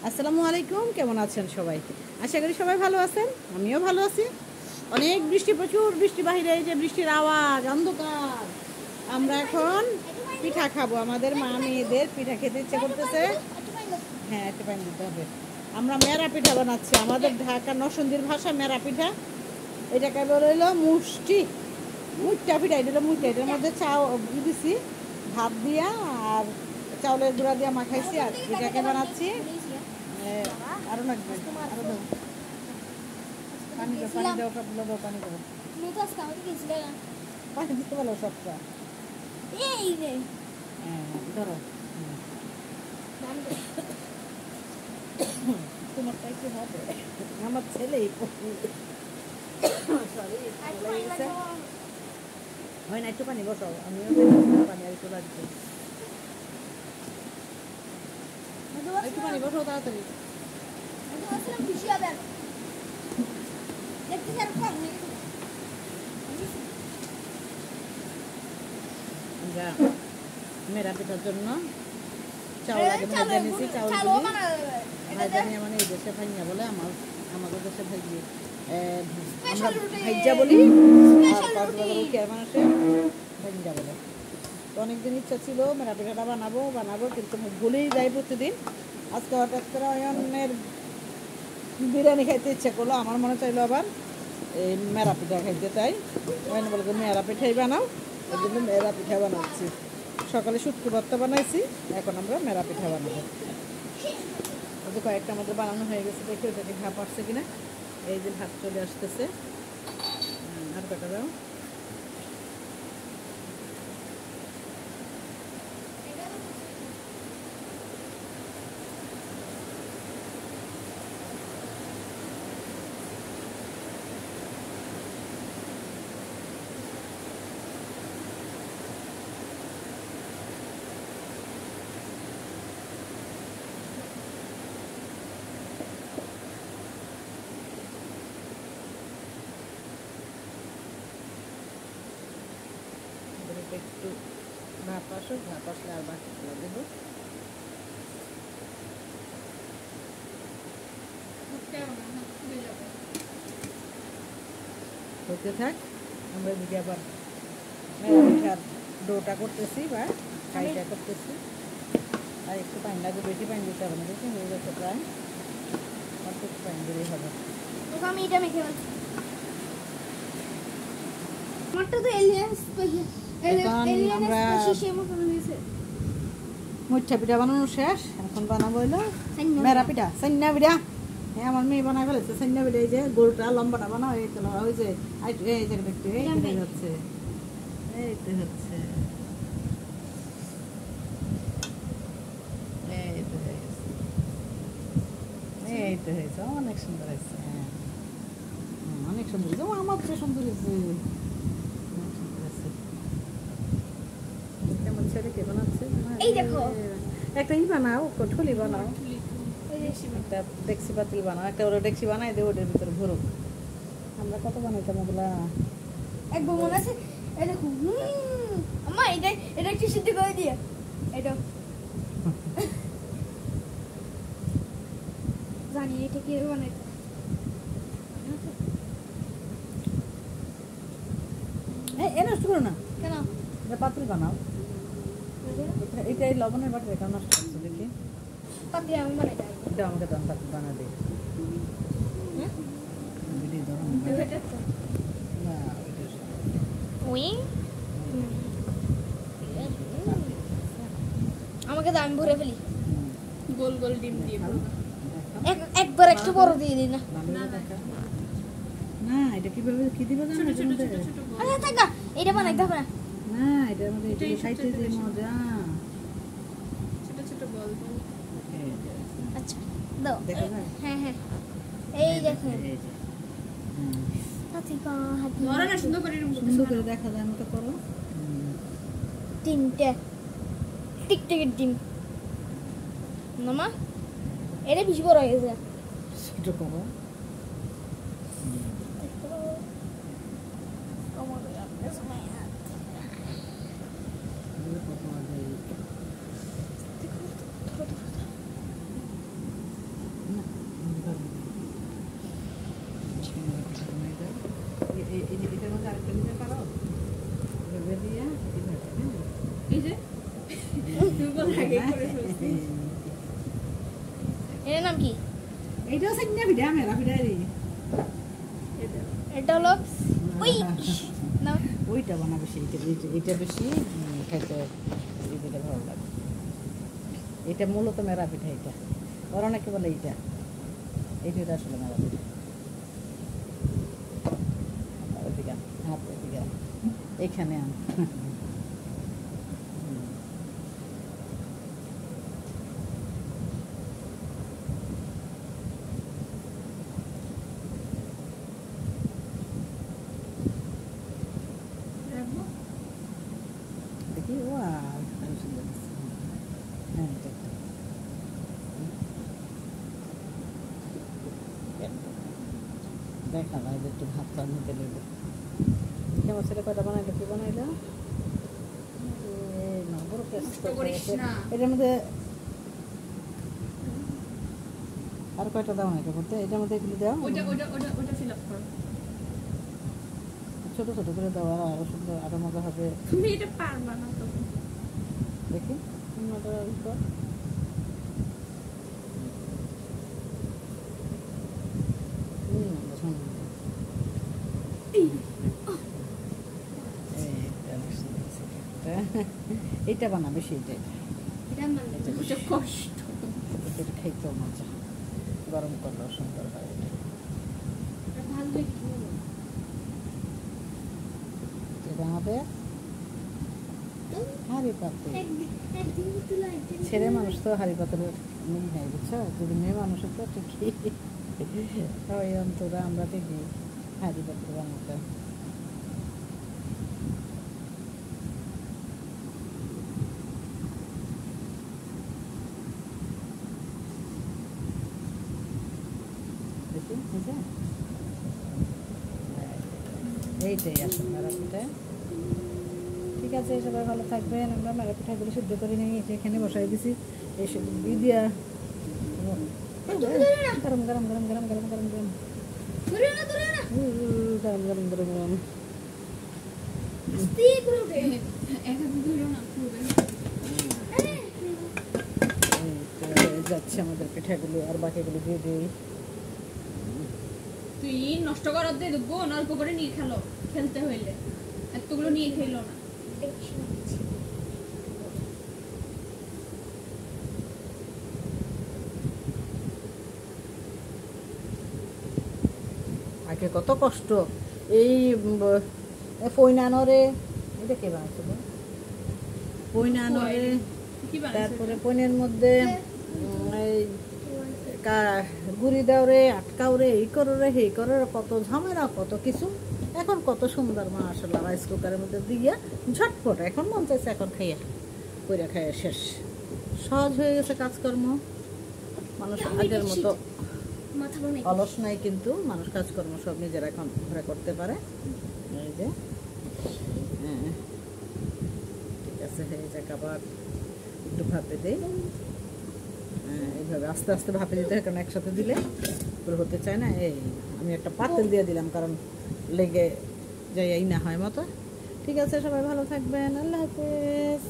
আসসালামু আলাইকুম, কেমন আছেন সবাই? আশা করি সবাই ভালো আছেন, আমিও ভালো আছি। অনেক বৃষ্টি, প্রচুর বৃষ্টি, বাহিরে এই যে বৃষ্টির আওয়াজ, অন্ধকার। আমরা এখন পিঠা খাবো, আমাদের মা মেয়েদের পিঠা খেতে ইচ্ছে করতেছে। হ্যাঁ, একটু পানি দিতে হবে। আমরা মেরা পিঠা বানাচ্ছি, আমাদের ঢাকা নরসিংদীর ভাষা মেরা পিঠা। এটাকে বলে হলো মুট্টা পিঠা। এটা হলো মুট্টা, এটার মধ্যে চাউ দিছি, ভাত দিয়া আর চাউলের গুঁড়া দিয়া মাখাইছি, আর এটাকে বানাচ্ছি। আরো লাগবে, আরো দাও, পানি দাও, পানি দাও, সবগুলো দাও, পানি দাও, পানি দিতে পারো সবটা। হ্যাঁ, ধরো। তোমারটা কি হবে? আমার ছেলেই হয় না, একটু পানি বসাও, আমিও পানি আর একটু লাগবে। একটু পানি বসাও তাড়াতাড়ি। মেরা পিঠার জন্য চাউল আগে ভেজে নিয়েছি, চাউলগুলি ভাজা নিয়ে মানে এই দেশে ভাইয়া বলে, আমাদের দেশে ভাইয়ে আমরা ভাইজা বলি, আর কক্সবাজার মানুষের ভাইজা বলে। তো অনেকদিন ইচ্ছা ছিল মেরা পিঠাটা বানাবো কিন্তু ভুলেই যাই প্রতিদিন। আজকে হঠাৎ করে অয়নের বিরিয়ানি খাইতে ইচ্ছা করলো, আমার মনে চাইলো আবার এই মেরা পিঠা খাইতে, তাই অয়ন বলে যে মেরা পিঠাই বানাও, ওই জন্য মেরা পিঠা বানাচ্ছি। সকালে শুটকি ভর্তা বানাইছি, এখন আমরা মেরা পিঠা বানাবো। কয়েকটা আমাদের বানানো হয়ে গেছে, দেখি ওটাকে ভাপ আসছে কিনা। এই যে ভাত চলে আসতেছে, আর কটা দাও। একটু ভাপ আসলে আর বাকিগুলো দেবো। হতে থাক, আমরা এদিকে আবার মেরা পিঠার ডোটা করতেছি বা ফ্রাইটা করতেছি। আর একটু পানি লাগবে, বেশি পানি দিতে হবে না, বেশি হয়ে গেছে প্রায়, আর একটু পানি দিলেই হবে। আমি এটা মেখে ফেলছি। আমারটা তো এলিয়েন স্পেশাল, মুঠা পিঠা বানানো শেষ, এখন বানাবো হইলো মেরা পিঠা, সান্না পিঠা। হ্যাঁ, আমার মেয়ে বানাই ফেলেছে সান্না পিঠা। এই যে গোলটা লম্বাটা বানাও, এই তো ওই যে এই যে দেখতে হচ্ছে, এইটা হচ্ছে, এইটা হয়েছে, অনেক সুন্দর হয়েছে। হ্যাঁ, অনেক সুন্দর হয়েছে, আমার তো সুন্দর হয়েছে। ছেলেকে বানাচ্ছে, এই দেখো একটা ই বানাও, ঠুলি বানাও, একটা ডেক্সি পাতিল বানাও, একটা ওরা ডেক্সি বানাই দেবো, ওটার ভিতরে ভরুক। আমরা কত বানাইতাম ওগুলা। একবার মনে আছে, এই দেখো আম্মা, এটা একটু সিদ্ধ করে দিয়ে, এটা জানি এটা কি বানাই। এ নষ্ট করো না, কেন? এটা পাতিল বানাও। এটা এই লবণের বাটির কেন নষ্ট করছো দেখি? পাতিল আমি বানাই দেব। এটা আমাকে দাম পাতিল বানা দে। আমাকে দাম ভরে ফেলি, গোল গোল ডিম দিয়ে একবার একটু বড় দিয়ে দিই না। না, এটা কিভাবে কি দিবে জানো? আচ্ছা থাকা, এটা বানাইতে হবে না। না, এটার মধ্যে এটা খাইতে যে মজা। ছোট ছোট বল বল। আচ্ছা দাও। দেখো না, হ্যাঁ হ্যাঁ, এই দেখেন পাতিকা হাতি বড় না, সুন্দর করে এরকম সুন্দর করে দেখা যায় মতো করো। তিনটে টিকটিকের ডিম মামা, এটা বেশি বড় হয়ে গেছে। ছোট করো, এর নাম কি? এইটাও সাইনা ভিডিও মেরা ভিডিও রে এটা হলো ওই না ওইটা বানাবে সেইটা এটা বেশি খাইতে এটা ভালো লাগে এটা মূলত মেরা পিঠা এটা ওরা অনেকে বলে এইটা এইটা আসলে মেরা পিঠা ওইদিকে হাত ওইদিকে এইখানে আন রাখবো? দেখি ও আর সুন্দর হ্যাঁ এটা একটা। দেখা যায় যে একটু ভাত চাল নিতে নেব কেমন ছেলে কয়টা বানাইলো কি বানাইলো নষ্ট করিস না। এটার মধ্যে আর কয়টা দাও না এটা করতে এটার মধ্যে এগুলো দাও ওটা fill up করো। ছোট ছোট করে দাও আর আরো সুন্দর আরো মজা হবে তুমি এটা পারবা না তো। দেখি অন্যটা ই কর। বুঝলাম। এইটা অনেক সুন্দর হয়েছে কেকটা। এইটা বানাবে সেইটাই এটা মানে বুঝে কষ্ট। এটা খাইতেও মজা গরম করলেও সুন্দর হয় এটা। এটা ভাজলে কি হবে? এটা আমাদের হাঁড়ি পাতে একদিন তুলা একদিন ছেলে মানুষ তো হাঁড়ি পাতলের নেই নাই বুঝছো যদি মেয়ে মানুষ তো ঠিকই ওই অন্তরা আমরা ঠিকই হাঁড়ি পাত্র বানাতাম দেখি বুঝে এইটাই আসলে মেরা পিঠা ঠিক আছে সবাই ভালো থাকবেন আমরা মেরা পিঠাগুলো সিদ্ধ করে নিয়ে এখানে বসাই দিছি এই সব দিয়ে দিয়া গরম গরম গরম গরম গরম গরম গরম তুলে না গরম গরম গরম গরম আস্তে করে উঠে এক হাতে ধরো না পুরো। এই যাচ্ছে আমাদের পিঠাগুলো আর বাকিগুলো দিয়ে দিই তুই নষ্ট করার দিয়ে দেবো অল্প করে নিয়ে খেলো খেলতে হইলে এতগুলো নিয়ে খেলো না। আগে কত কষ্ট এই পৈনানরে এটা কে বানাচ্ছিল পৈনানরে কি বানাইছো তারপরে পৈনের মধ্যে এই গুড়ি দাও রে আটকাও রে এই করো রে সেই করো রে কত ঝামেলা কত কিছু এখন কত সুন্দর মাশাআল্লাহ রাইস কুকারের মধ্যে দিয়া ঝটপট এখন মন চাইছে এখন খাইয়া কইরা খাইয়া শেষ সহজ হয়ে গেছে কাজকর্ম মানুষ আগের মতো মাথা বানাই অলস নাই কিন্তু মানুষ কাজকর্ম সব নিজেরা এখন ঘরে করতে পারে এই যে হ্যাঁ ঠিক আছে এই যে আবার একটু ভাপে দেই এইভাবে আস্তে আস্তে ভাপে দিতে হয় কারণ একসাথে দিলে পুরো হতে চায় না এই আমি একটা পাতিল দিয়ে দিলাম কারণ লেগে যাই না হয় মতো ঠিক আছে সবাই ভালো থাকবেন আল্লাহ হাফেজ